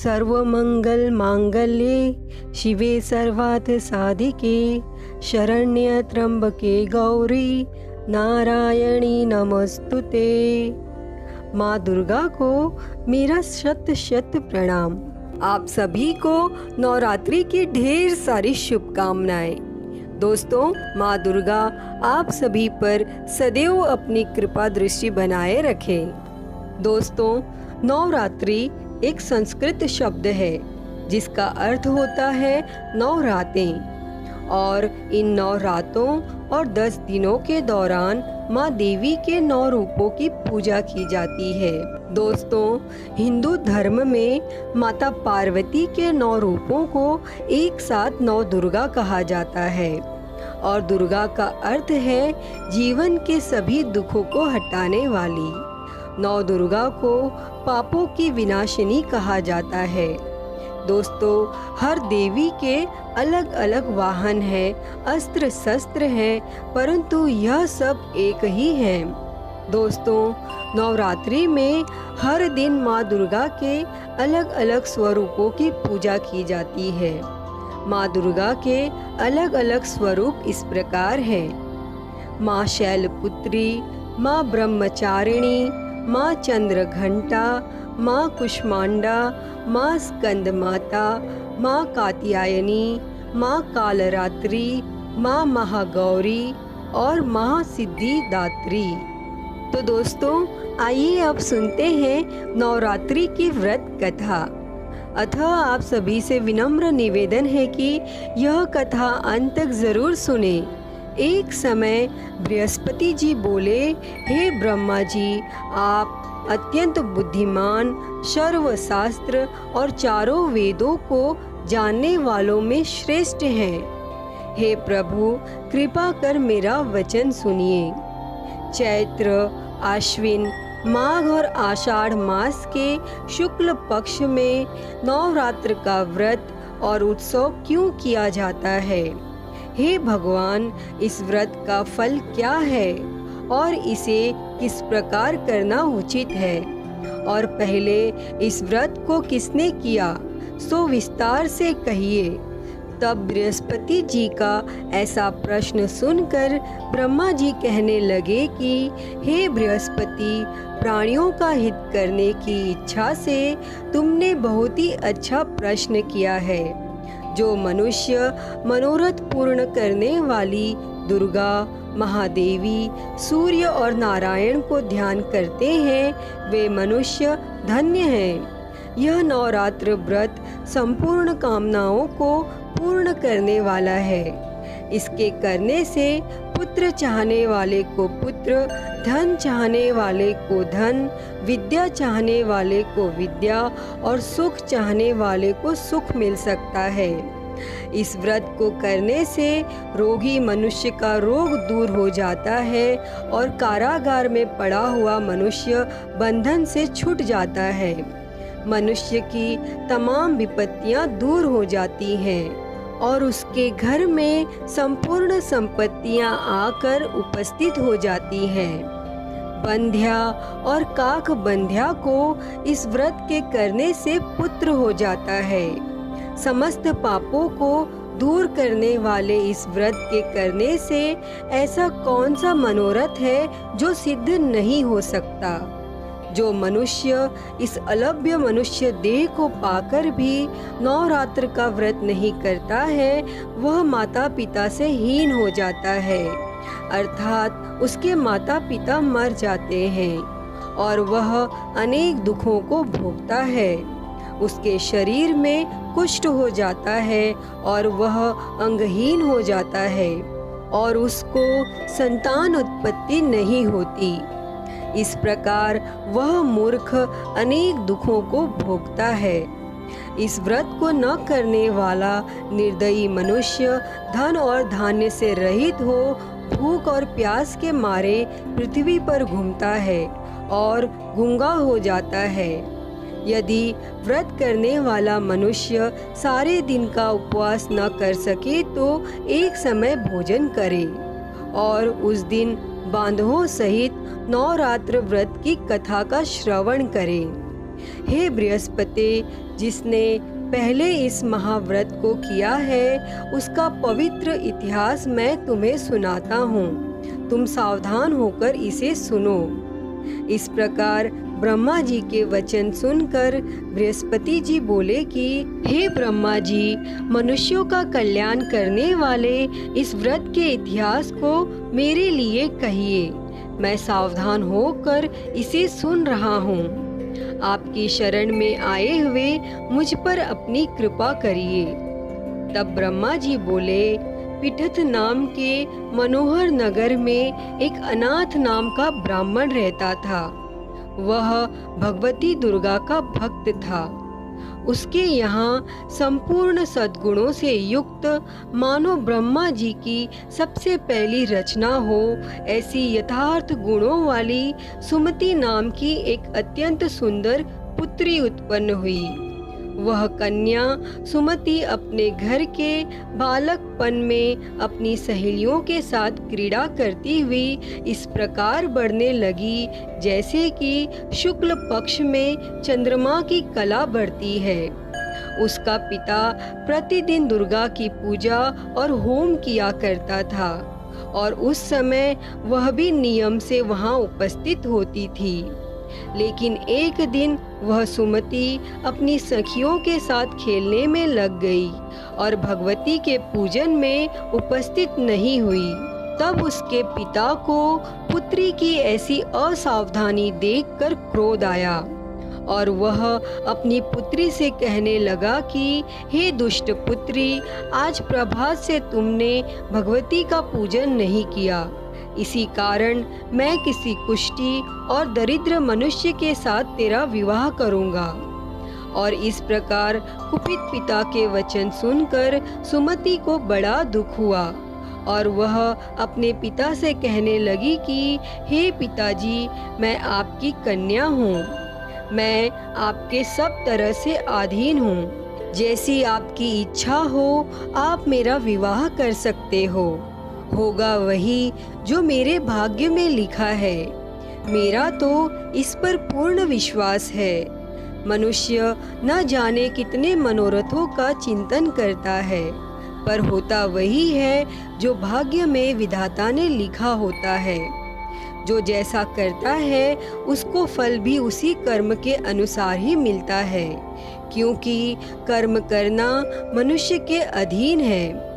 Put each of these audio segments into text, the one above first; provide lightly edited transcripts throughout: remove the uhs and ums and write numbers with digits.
सर्वमंगल मांगल्ये शिवे सर्वार्थ साधिके शरण्य त्र्यंबके गौरी नारायणी नमस्तुते। माँ दुर्गा को मेरा शत शत प्रणाम। आप सभी को नवरात्रि की ढेर सारी शुभकामनाएं। दोस्तों, माँ दुर्गा आप सभी पर सदैव अपनी कृपा दृष्टि बनाए रखे। दोस्तों, नवरात्रि एक संस्कृत शब्द है जिसका अर्थ होता है 9 रातें, और इन 9 रातों और 10 दिनों के दौरान माँ देवी के 9 रूपों की पूजा की जाती है। दोस्तों, हिंदू धर्म में माता पार्वती के 9 रूपों को एक साथ 9 दुर्गा कहा जाता है, और दुर्गा का अर्थ है जीवन के सभी दुखों को हटाने वाली। 9 दुर्गा को पापों की विनाशिनी कहा जाता है। दोस्तों, हर देवी के अलग अलग वाहन हैं, अस्त्र शस्त्र हैं, परंतु यह सब एक ही हैं। दोस्तों, नवरात्रि में हर दिन माँ दुर्गा के अलग अलग स्वरूपों की पूजा की जाती है। माँ दुर्गा के अलग अलग स्वरूप इस प्रकार हैं: माँ शैलपुत्री, माँ ब्रह्मचारिणी, माँ चंद्रघंटा, माँ कुष्मांडा, माँ स्कंद माता, माँ कात्यायनी, माँ कालरात्रि, माँ महागौरी और माँ सिद्धिदात्री। तो दोस्तों, आइए अब सुनते हैं नवरात्रि की व्रत कथा। अतः आप सभी से विनम्र निवेदन है कि यह कथा अंत तक जरूर सुने। एक समय बृहस्पति जी बोले, हे ब्रह्मा जी, आप अत्यंत बुद्धिमान, सर्वशास्त्र और चारों वेदों को जानने वालों में श्रेष्ठ हैं। हे प्रभु, कृपा कर मेरा वचन सुनिए। चैत्र, आश्विन, माघ और आषाढ़ मास के शुक्ल पक्ष में नवरात्र का व्रत और उत्सव क्यों किया जाता है? हे भगवान, इस व्रत का फल क्या है और इसे किस प्रकार करना उचित है? और पहले इस व्रत को किसने किया, सो विस्तार से कहिए। तब बृहस्पति जी का ऐसा प्रश्न सुनकर ब्रह्मा जी कहने लगे कि हे बृहस्पति, प्राणियों का हित करने की इच्छा से तुमने बहुत ही अच्छा प्रश्न किया है। जो मनुष्य मनोरथ पूर्ण करने वाली दुर्गा, महादेवी, सूर्य और नारायण को ध्यान करते हैं, वे मनुष्य धन्य हैं। यह नवरात्र व्रत संपूर्ण कामनाओं को पूर्ण करने वाला है। इसके करने से पुत्र चाहने वाले को पुत्र, धन चाहने वाले को धन, विद्या चाहने वाले को विद्या और सुख चाहने वाले को सुख मिल सकता है। इस व्रत को करने से रोगी मनुष्य का रोग दूर हो जाता है और कारागार में पड़ा हुआ मनुष्य बंधन से छूट जाता है। मनुष्य की तमाम विपत्तियां दूर हो जाती हैं और उसके घर में संपूर्ण संपत्तियां आकर उपस्थित हो जाती हैं। बंध्या और काक बंध्या को इस व्रत के करने से पुत्र हो जाता है। समस्त पापों को दूर करने वाले इस व्रत के करने से ऐसा कौन सा मनोरथ है जो सिद्ध नहीं हो सकता? जो मनुष्य इस अलभ्य मनुष्य देह को पाकर भी नवरात्र का व्रत नहीं करता है, वह माता पिता से हीन हो जाता है, अर्थात उसके माता पिता मर जाते हैं और वह अनेक दुखों को भोगता है। उसके शरीर में कुष्ठ हो जाता है और वह अंगहीन हो जाता है और उसको संतान उत्पत्ति नहीं होती। इस प्रकार वह मूर्ख अनेक दुखों को भोगता है। इस व्रत को न करने वाला निर्दयी मनुष्य धन और धान्य से रहित हो भूख और प्यास के मारे पृथ्वी पर घूमता है और गूंगा हो जाता है। यदि व्रत करने वाला मनुष्य सारे दिन का उपवास न कर सके तो एक समय भोजन करे और उस दिन बांधवों सहित नवरात्र व्रत की कथा का श्रवण करें। हे बृहस्पति, जिसने पहले इस महाव्रत को किया है उसका पवित्र इतिहास मैं तुम्हें सुनाता हूँ। तुम सावधान होकर इसे सुनो। इस प्रकार ब्रह्मा जी के वचन सुनकर बृहस्पति जी बोले कि हे ब्रह्मा जी, मनुष्यों का कल्याण करने वाले इस व्रत के इतिहास को मेरे लिए कहिए। मैं सावधान होकर इसे सुन रहा हूँ। आपकी शरण में आए हुए मुझ पर अपनी कृपा करिए। तब ब्रह्मा जी बोले, पिठथ नाम के मनोहर नगर में एक अनाथ नाम का ब्राह्मण रहता था। वह भगवती दुर्गा का भक्त था। उसके यहाँ संपूर्ण सद्गुणों से युक्त मानो ब्रह्मा जी की सबसे पहली रचना हो ऐसी यथार्थ गुणों वाली सुमति नाम की एक अत्यंत सुंदर पुत्री उत्पन्न हुई। वह कन्या सुमति अपने घर के बालकपन में अपनी सहेलियों के साथ क्रीड़ा करती हुई इस प्रकार बढ़ने लगी जैसे कि शुक्ल पक्ष में चंद्रमा की कला बढ़ती है। उसका पिता प्रतिदिन दुर्गा की पूजा और होम किया करता था और उस समय वह भी नियम से वहां उपस्थित होती थी। लेकिन एक दिन वह सुमति अपनी सखियों के साथ खेलने में लग गई और भगवती के पूजन में उपस्थित नहीं हुई। तब उसके पिता को पुत्री की ऐसी असावधानी देखकर क्रोध आया और वह अपनी पुत्री से कहने लगा कि हे दुष्ट पुत्री, आज प्रभात से तुमने भगवती का पूजन नहीं किया। इसी कारण मैं किसी कुष्ठी और दरिद्र मनुष्य के साथ तेरा विवाह करूंगा। और इस प्रकार कुपित पिता के वचन सुनकर सुमति को बड़ा दुख हुआ और वह अपने पिता से कहने लगी कि हे पिताजी, मैं आपकी कन्या हूँ। मैं आपके सब तरह से अधीन हूँ। जैसी आपकी इच्छा हो आप मेरा विवाह कर सकते हो। होगा वही जो मेरे भाग्य में लिखा है। मेरा तो इस पर पूर्ण विश्वास है। मनुष्य न जाने कितने मनोरथों का चिंतन करता है, पर होता वही है जो भाग्य में विधाता ने लिखा होता है। जो जैसा करता है उसको फल भी उसी कर्म के अनुसार ही मिलता है, क्योंकि कर्म करना मनुष्य के अधीन है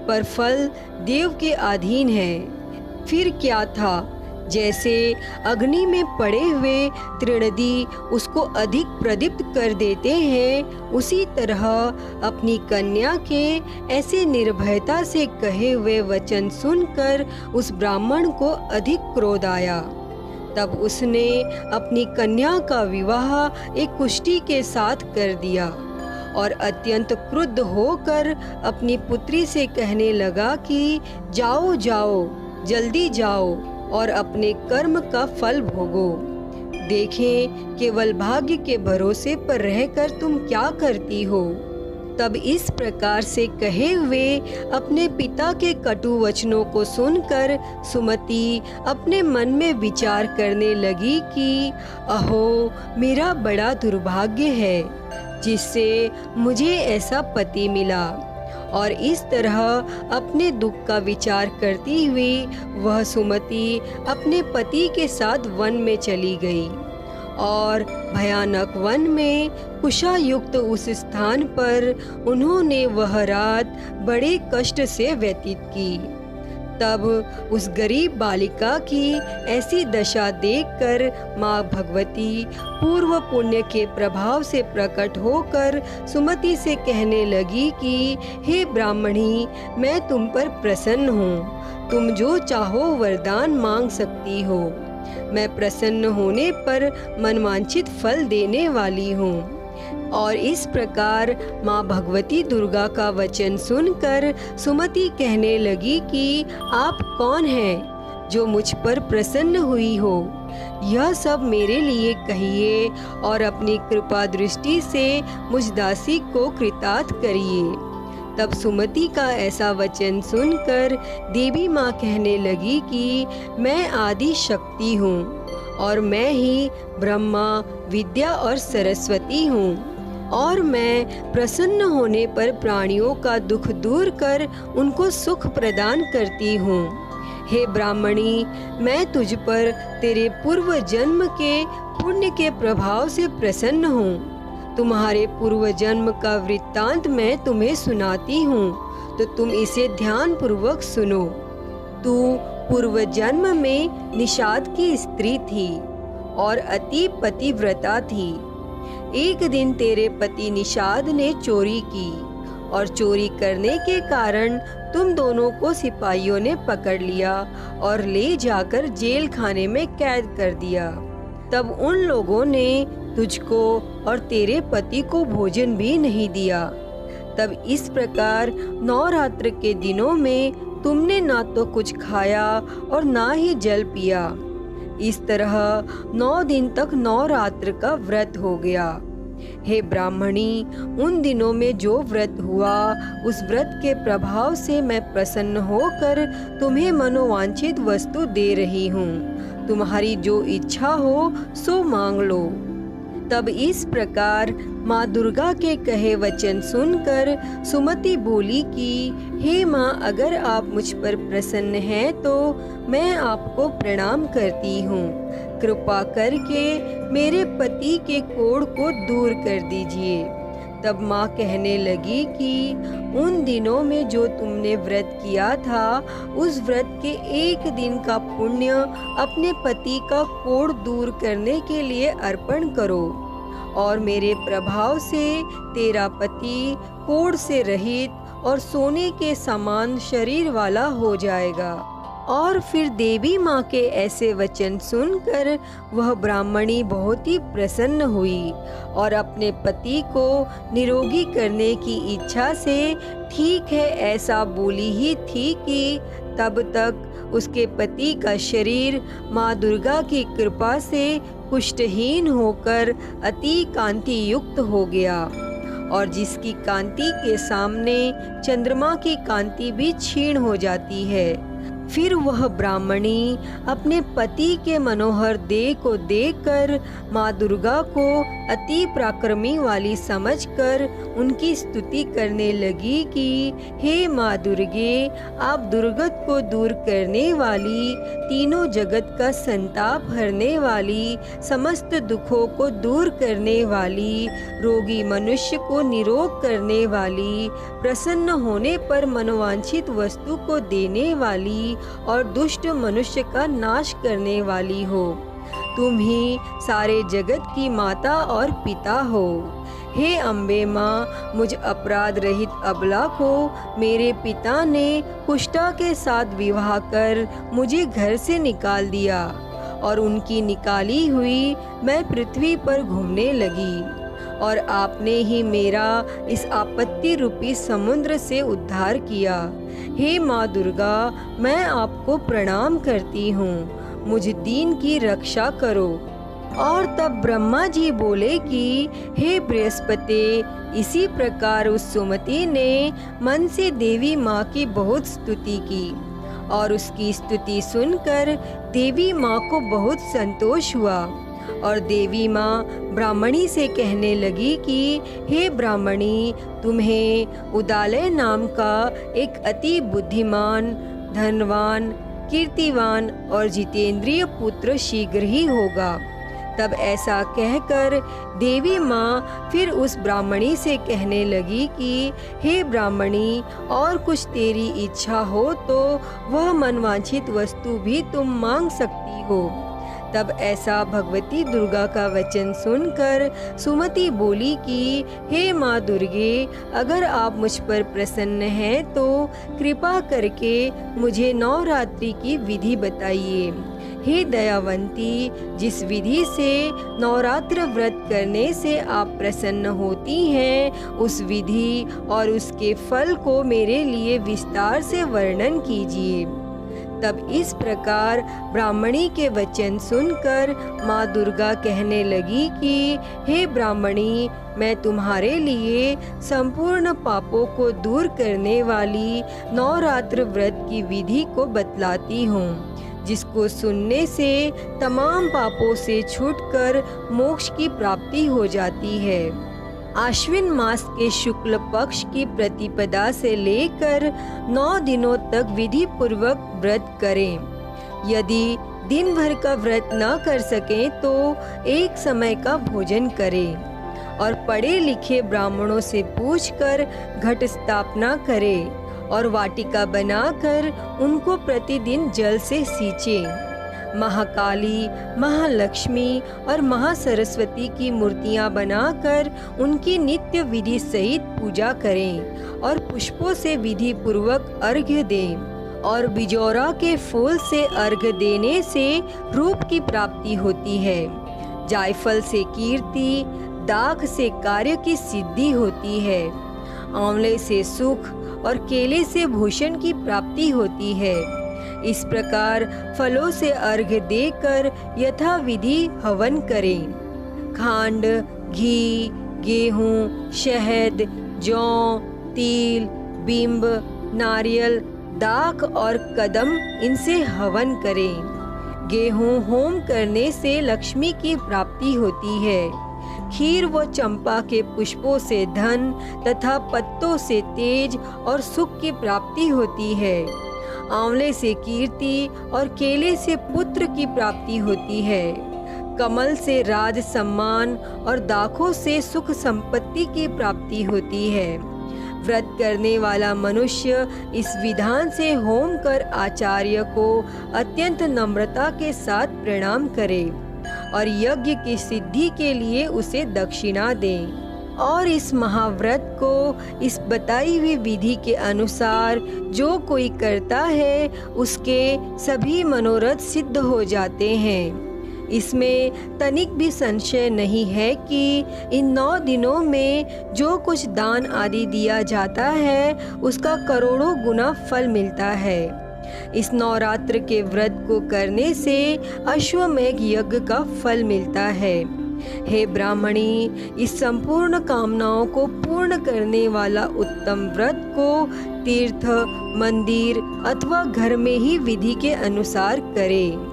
पर फल देव के अधीन है। फिर क्या था, जैसे अग्नि में पड़े हुए तृणदी उसको अधिक प्रदीप्त कर देते हैं, उसी तरह अपनी कन्या के ऐसे निर्भयता से कहे हुए वचन सुनकर उस ब्राह्मण को अधिक क्रोध आया। तब उसने अपनी कन्या का विवाह एक कुष्ठी के साथ कर दिया और अत्यंत क्रुद्ध होकर अपनी पुत्री से कहने लगा कि जाओ जाओ, जल्दी जाओ और अपने कर्म का फल भोगो। देखें केवल भाग्य के भरोसे पर रहकर तुम क्या करती हो। तब इस प्रकार से कहे हुए अपने पिता के कटु वचनों को सुनकर सुमति अपने मन में विचार करने लगी कि अहो, मेरा बड़ा दुर्भाग्य है जिससे मुझे ऐसा पति मिला। और इस तरह अपने दुख का विचार करती हुई वह सुमति अपने पति के साथ वन में चली गई और भयानक वन में कुशा युक्त उस स्थान पर उन्होंने वह रात बड़े कष्ट से व्यतीत की। तब उस गरीब बालिका की ऐसी दशा देखकर माँ भगवती पूर्व पुण्य के प्रभाव से प्रकट होकर सुमति से कहने लगी कि हे ब्राह्मणी, मैं तुम पर प्रसन्न हूँ। तुम जो चाहो वरदान मांग सकती हो। मैं प्रसन्न होने पर मनवांछित फल देने वाली हूँ। और इस प्रकार माँ भगवती दुर्गा का वचन सुनकर सुमति कहने लगी कि आप कौन हैं जो मुझ पर प्रसन्न हुई हो। यह सब मेरे लिए कहिए और अपनी कृपा दृष्टि से मुझ दासी को कृतार्थ करिए। तब सुमति का ऐसा वचन सुनकर देवी माँ कहने लगी कि मैं आदि शक्ति हूँ और मैं ही ब्रह्मा, विद्या और सरस्वती हूँ। और मैं प्रसन्न होने पर प्राणियों का दुख दूर कर उनको सुख प्रदान करती हूँ। हे ब्राह्मणी, मैं तुझ पर तेरे पूर्व जन्म के पुण्य के प्रभाव से प्रसन्न हूँ। तुम्हारे पूर्व जन्म का वृत्तांत मैं तुम्हें सुनाती हूँ, तो तुम इसे ध्यान पूर्वक सुनो। तू पूर्व जन्म में निषाद की स्त्री थी और अति पतिव्रता थी। एक दिन तेरे पति निषाद ने चोरी की और चोरी करने के कारण तुम दोनों को सिपाहियों ने पकड़ लिया और ले जाकर जेल खाने में कैद कर दिया। तब उन लोगों ने तुझको और तेरे पति को भोजन भी नहीं दिया। तब इस प्रकार नवरात्र के दिनों में तुमने ना तो कुछ खाया और ना ही जल पिया। इस तरह 9 दिन तक नवरात्र का व्रत हो गया। हे ब्राह्मणी, उन दिनों में जो व्रत हुआ उस व्रत के प्रभाव से मैं प्रसन्न होकर तुम्हें मनोवांछित वस्तु दे रही हूँ। तुम्हारी जो इच्छा हो सो मांग लो। तब इस प्रकार माँ दुर्गा के कहे वचन सुनकर सुमति बोली कि हे माँ, अगर आप मुझ पर प्रसन्न हैं तो मैं आपको प्रणाम करती हूँ। कृपा करके मेरे पति के कोढ़ को दूर कर दीजिए। तब माँ कहने लगी कि उन दिनों में जो तुमने व्रत किया था उस व्रत के एक दिन का पुण्य अपने पति का कोढ़ दूर करने के लिए अर्पण करो और मेरे प्रभाव से तेरा पति कोढ़ से रहित और सोने के समान शरीर वाला हो जाएगा। और फिर देवी माँ के ऐसे वचन सुनकर वह ब्राह्मणी बहुत ही प्रसन्न हुई और अपने पति को निरोगी करने की इच्छा से ठीक है ऐसा बोली ही थी कि तब तक उसके पति का शरीर माँ दुर्गा की कृपा से कुष्ठहीन होकर अति कांति युक्त हो गया और जिसकी कांति के सामने चंद्रमा की कांति भी क्षीण हो जाती है। फिर वह ब्राह्मणी अपने पति के मनोहर देह को देखकर माँ दुर्गा को अति पराक्रमी वाली समझकर उनकी स्तुति करने लगी कि हे माँ दुर्गे, आप दुर्गत को दूर करने वाली, तीनों जगत का संताप हरने वाली, समस्त दुखों को दूर करने वाली, रोगी मनुष्य को निरोग करने वाली, प्रसन्न होने पर मनोवांछित वस्तु को देने वाली और दुष्ट मनुष्य का नाश करने वाली हो। तुम ही सारे जगत की माता और पिता हो। हे अम्बे माँ, मुझ अपराध रहित अबला को मेरे पिता ने कुष्ठा के साथ विवाह कर मुझे घर से निकाल दिया और उनकी निकाली हुई मैं पृथ्वी पर घूमने लगी और आपने ही मेरा इस आपत्ति रूपी समुद्र से उद्धार किया। हे माँ दुर्गा, मैं आपको प्रणाम करती हूँ, मुझ दीन की रक्षा करो। और तब ब्रह्मा जी बोले कि हे बृहस्पति, इसी प्रकार उस सुमति ने मन से देवी माँ की बहुत स्तुति की और उसकी स्तुति सुनकर देवी माँ को बहुत संतोष हुआ और देवी माँ ब्राह्मणी से कहने लगी कि हे ब्राह्मणी, तुम्हें उदालय नाम का एक अति बुद्धिमान, धनवान, कीर्तिवान और जितेंद्रिय पुत्र शीघ्र ही होगा। तब ऐसा कहकर देवी माँ फिर उस ब्राह्मणी से कहने लगी कि हे ब्राह्मणी, और कुछ तेरी इच्छा हो तो वह मनवांछित वस्तु भी तुम मांग सकती हो। तब ऐसा भगवती दुर्गा का वचन सुनकर सुमति बोली कि हे माँ दुर्गे, अगर आप मुझ पर प्रसन्न हैं तो कृपा करके मुझे नवरात्रि की विधि बताइए। हे दयावंती, जिस विधि से नवरात्र व्रत करने से आप प्रसन्न होती हैं, उस विधि और उसके फल को मेरे लिए विस्तार से वर्णन कीजिए। तब इस प्रकार ब्राह्मणी के वचन सुनकर माँ दुर्गा कहने लगी कि हे ब्राह्मणी, मैं तुम्हारे लिए संपूर्ण पापों को दूर करने वाली नवरात्र व्रत की विधि को बतलाती हूँ, जिसको सुनने से तमाम पापों से छूटकर मोक्ष की प्राप्ति हो जाती है। आश्विन मास के शुक्ल पक्ष की प्रतिपदा से लेकर 9 दिनों तक विधि पूर्वक व्रत करें। यदि दिन भर का व्रत न कर सकें तो एक समय का भोजन करें और पढ़े लिखे ब्राह्मणों से पूछकर घट स्थापना करें और वाटिका बनाकर उनको प्रतिदिन जल से सींचें। महाकाली, महालक्ष्मी और महासरस्वती की मूर्तियां बनाकर उनकी नित्य विधि सहित पूजा करें और पुष्पों से विधि पूर्वक अर्घ्य दें। और बिजौरा के फूल से अर्घ्य देने से रूप की प्राप्ति होती है। जायफल से कीर्ति, दाख से कार्य की सिद्धि होती है। आंवले से सुख और केले से भूषण की प्राप्ति होती है। इस प्रकार फलों से अर्घ्य देकर यथाविधि हवन करें। खांड, घी, गेहूं, शहद, जौ, तिल, बिंब, नारियल, दाख और कदम इनसे हवन करें। गेहूं होम करने से लक्ष्मी की प्राप्ति होती है। खीर व चंपा के पुष्पों से धन तथा पत्तों से तेज और सुख की प्राप्ति होती है। आंवले से कीर्ति और केले से पुत्र की प्राप्ति होती है। कमल से राज सम्मान और दाखों से सुख संपत्ति की प्राप्ति होती है। व्रत करने वाला मनुष्य इस विधान से होम कर आचार्य को अत्यंत नम्रता के साथ प्रणाम करे और यज्ञ की सिद्धि के लिए उसे दक्षिणा दें। और इस महाव्रत को इस बताई हुई विधि के अनुसार जो कोई करता है उसके सभी मनोरथ सिद्ध हो जाते हैं। इसमें तनिक भी संशय नहीं है कि इन 9 दिनों में जो कुछ दान आदि दिया जाता है उसका करोड़ों गुना फल मिलता है। इस नवरात्र के व्रत को करने से अश्वमेघ यज्ञ का फल मिलता है। हे ब्राह्मणी, इस संपूर्ण कामनाओं को पूर्ण करने वाला उत्तम व्रत को तीर्थ, मंदिर अथवा घर में ही विधि के अनुसार करें।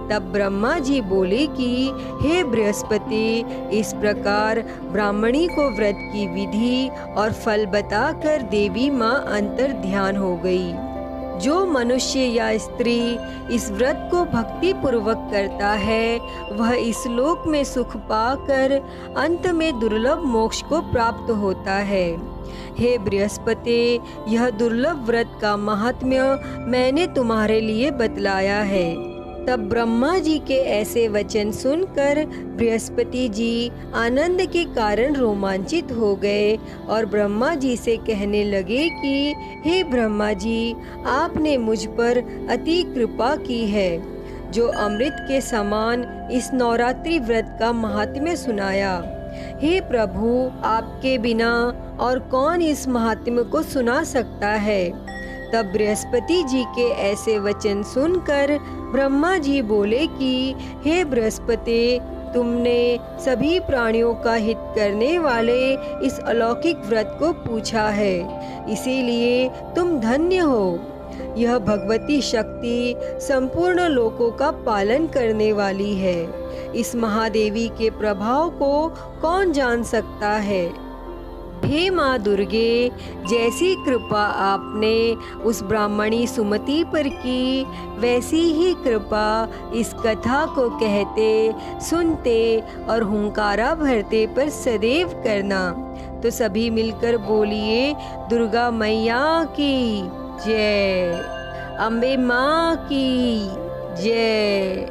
तब ब्रह्मा जी बोले कि हे बृहस्पति, इस प्रकार ब्राह्मणी को व्रत की विधि और फल बताकर देवी माँ अंतर ध्यान हो गई। जो मनुष्य या स्त्री इस व्रत को भक्ति पूर्वक करता है वह इस लोक में सुख पाकर अंत में दुर्लभ मोक्ष को प्राप्त होता है। हे बृहस्पति, यह दुर्लभ व्रत का महात्म्य मैंने तुम्हारे लिए बतलाया है। तब ब्रह्मा जी के ऐसे वचन सुनकर बृहस्पति जी आनंद के कारण रोमांचित हो गए और ब्रह्मा जी से कहने लगे कि हे ब्रह्मा जी, आपने मुझ पर अति कृपा की है जो अमृत के समान इस नवरात्रि व्रत का महात्म्य सुनाया। हे प्रभु, आपके बिना और कौन इस महात्म्य को सुना सकता है। तब बृहस्पति जी के ऐसे वचन सुनकर ब्रह्मा जी बोले कि हे बृहस्पति, तुमने सभी प्राणियों का हित करने वाले इस अलौकिक व्रत को पूछा है, इसीलिए तुम धन्य हो। यह भगवती शक्ति संपूर्ण लोकों का पालन करने वाली है। इस महादेवी के प्रभाव को कौन जान सकता है। हे माँ दुर्गे, जैसी कृपा आपने उस ब्राह्मणी सुमति पर की, वैसी ही कृपा इस कथा को कहते, सुनते और हुंकारा भरते पर सदैव करना। तो सभी मिलकर बोलिए, दुर्गा मैया की जय, अम्बे माँ की जय।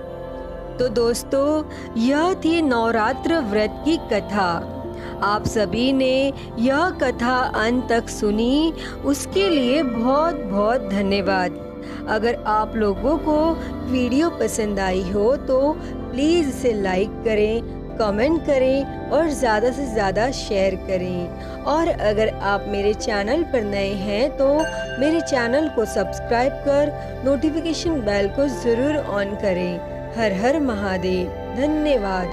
तो दोस्तों, यह थी नवरात्र व्रत की कथा। आप सभी ने यह कथा अंत तक सुनी, उसके लिए बहुत बहुत धन्यवाद। अगर आप लोगों को वीडियो पसंद आई हो तो प्लीज़ इसे लाइक करें, कमेंट करें और ज़्यादा से ज़्यादा शेयर करें। और अगर आप मेरे चैनल पर नए हैं तो मेरे चैनल को सब्सक्राइब कर नोटिफिकेशन बेल को ज़रूर ऑन करें। हर हर महादेव। धन्यवाद।